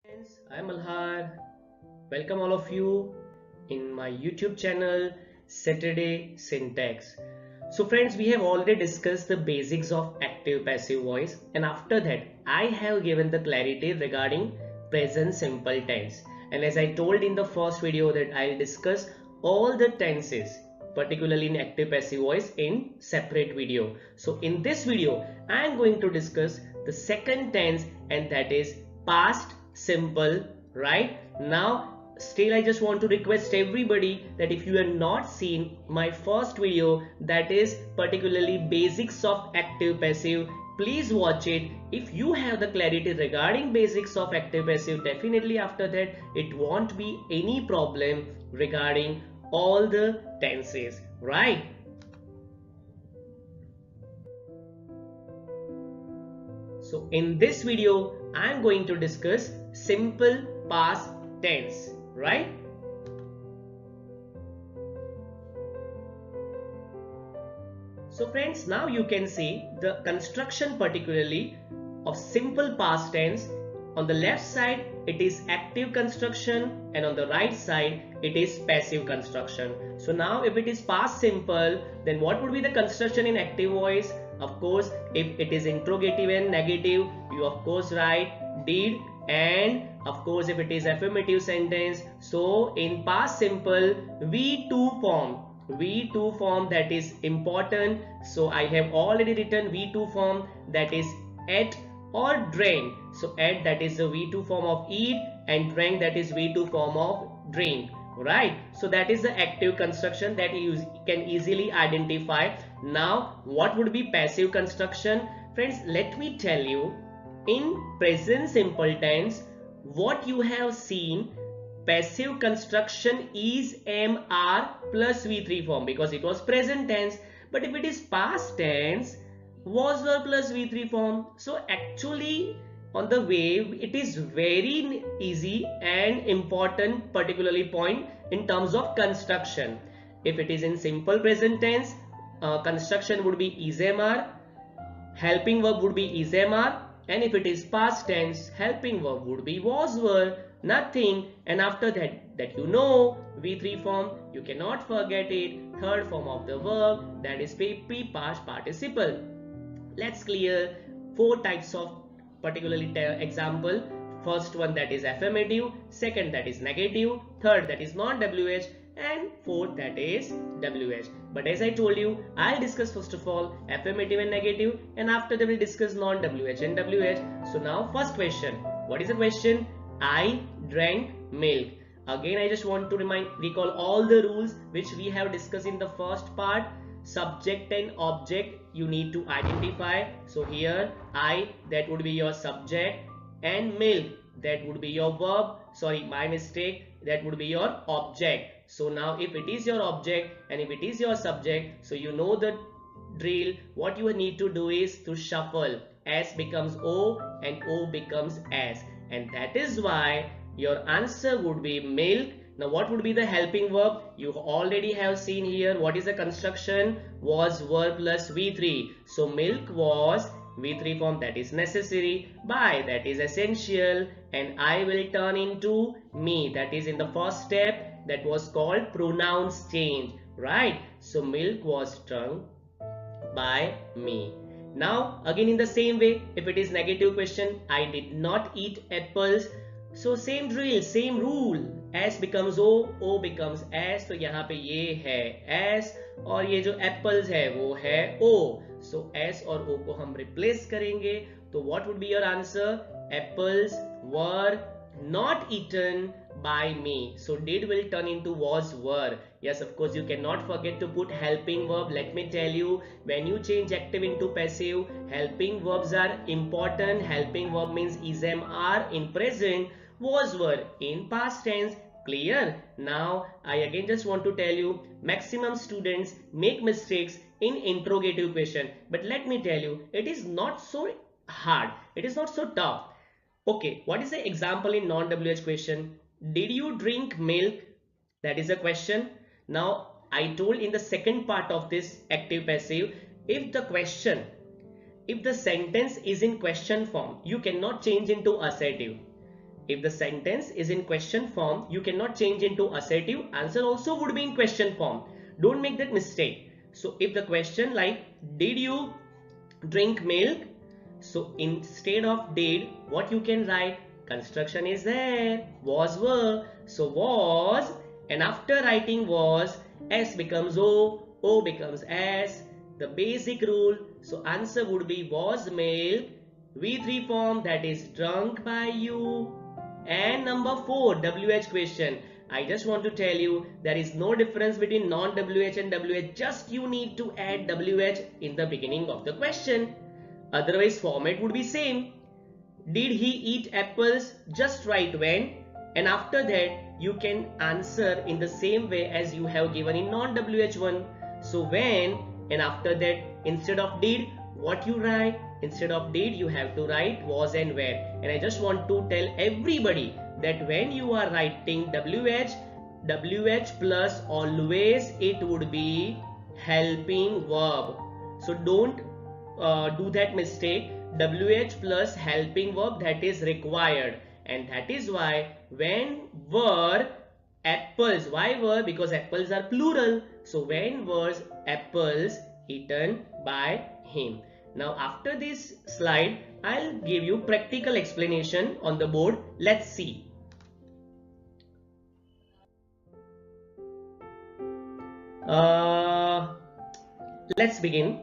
Friends, I'm Malhar. Welcome all of you in my YouTube channel Saturday Syntax. So friends, we have already discussed the basics of active passive voice, and after that I have given the clarity regarding present simple tense. And as I told in the first video that I'll discuss all the tenses particularly in active passive voice in separate video. So in this video I am going to discuss the second tense, and that is past simple. Right now, still I just want to request everybody that if you have not seen my first video, that is particularly basics of active passive, please watch it. If you have the clarity regarding basics of active passive, definitely after that it won't be any problem regarding all the tenses, right? So in this video I am going to discuss simple past tense, right? So friends, now you can see the construction particularly of simple past tense. On the left side it is active construction, and on the right side it is passive construction. So now if it is past simple, then what would be the construction in active voice? Of course, if it is interrogative and negative, you of course write did, and of course if it is affirmative sentence, so in past simple V2 form that is important. So I have already written V2 form, that is ate or drank. So ate, that is the V2 form of eat, and drank, that is V2 form of drink, right? So that is the active construction that you can easily identify. Now what would be passive construction? Friends, let me tell you, in present simple tense what you have seen, passive construction is MR plus V3 form because it was present tense. But if it is past tense, was verb plus V3 form. So actually on the way it is very easy and important particularly point in terms of construction. If it is in simple present tense, construction would be is MR, helping verb would be is MR, and if it is past tense, helping verb would be was were, nothing, and after that you know V3 form, you cannot forget it, third form of the verb, that is past participle. Let's clear four types of particularly example. First one, that is affirmative, second that is negative, third that is non-WH, and fourth that is WH. But as I told you, I'll discuss first of all affirmative and negative, and after that we'll discuss non-WH and WH. So now first question, what is the question? I drank milk. Again I just want to recall all the rules which we have discussed in the first part. Subject and object you need to identify. So here I, that would be your subject, and milk, that would be your verb, sorry my mistake, that would be your object. So now if it is your object and if it is your subject, so you know the drill. What you need to do is to shuffle. S becomes O and O becomes S, and that is why your answer would be milk. Now what would be the helping verb? You already have seen here what is the construction, was verb plus V3. So milk was V3 form, that is necessary, buy, that is essential, and I will turn into me, that is in the first step, that was called pronouns change, right? So milk was drunk by me. Now again in the same way, if it is negative question, I did not eat apples, so same drill, same rule, S becomes O, O becomes S. तो यहाँ पे ये है S और ये जो apples है वो है O. So S और O को हम replace करेंगे. तो what would be your answer? Apples were not eaten by me. So did will turn into was were. Yes, of course you cannot forget to put helping verb. Let me tell you, when you change active into passive, helping verbs are important. Helping verb means is are in present, was were in past tense. Clear? Now I again just want to tell you, maximum students make mistakes in interrogative question, but let me tell you, it is not so hard, it is not so tough. Okay, what is the example in non-WH question? Did you drink milk? That is a question. Now I told in the second part of this active passive, if the sentence is in question form, you cannot change into assertive. if the sentence is in question form, you cannot change into assertive. Answer also would be in question form. Don't make that mistake. So if the question like, did you drink milk? So instead of did, what you can write? Construction is there. Was, were. So was, and after writing was, S becomes O, O becomes S. The basic rule. So answer would be was milk. V3 form, that is drunk by you. And number 4, WH question. I just want to tell you there is no difference between non-WH and WH. Just you need to add WH in the beginning of the question. Otherwise format would be same. Did he eat apples? Just write when, and after that you can answer in the same way as you have given in non-WH one. So when, and after that instead of did, what you write? Instead of did, you have to write was and where. And I just want to tell everybody that when you are writing WH plus always it would be helping verb. So don't do that mistake. WH plus helping verb, that is required, and that is why when were apples, why were? Because apples are plural. So when was apples eaten by him? Now after this slide, I'll give you practical explanation on the board. Let's see. Let's begin.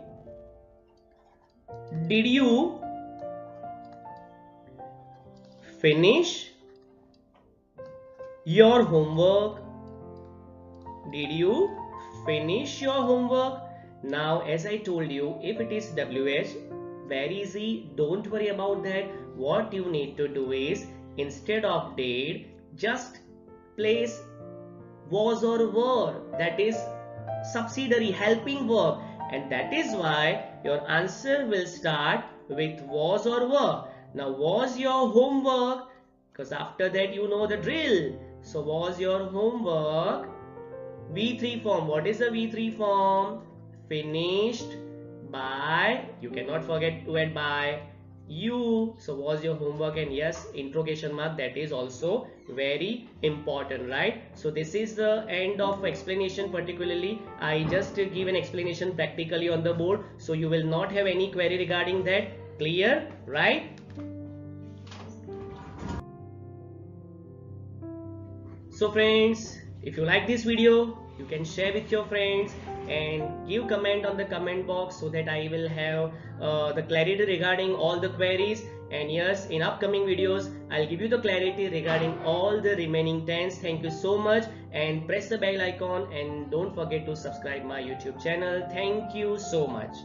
Did you finish your homework? Did you finish your homework? Now as I told you, if it is WH, very easy, don't worry about that. What you need to do is, instead of did, just place was or were, that is subsidiary helping verb, and that is why your answer will start with was or were. Now was your homework, because after that you know the drill. So was your homework V3 form. What is the V3 form? Finished by, you cannot forget to add by, you. So was your homework, and yes, interrogation mark, that is also very important, right? So this is the end of explanation. Particularly I just give an explanation practically on the board, so you will not have any query regarding that. Clear, right? So friends, if you like this video, you can share with your friends and give comment on the comment box, so that I will have the clarity regarding all the queries. And yes, in upcoming videos I'll give you the clarity regarding all the remaining tense. Thank you so much, and press the bell icon, and don't forget to subscribe my YouTube channel. Thank you so much.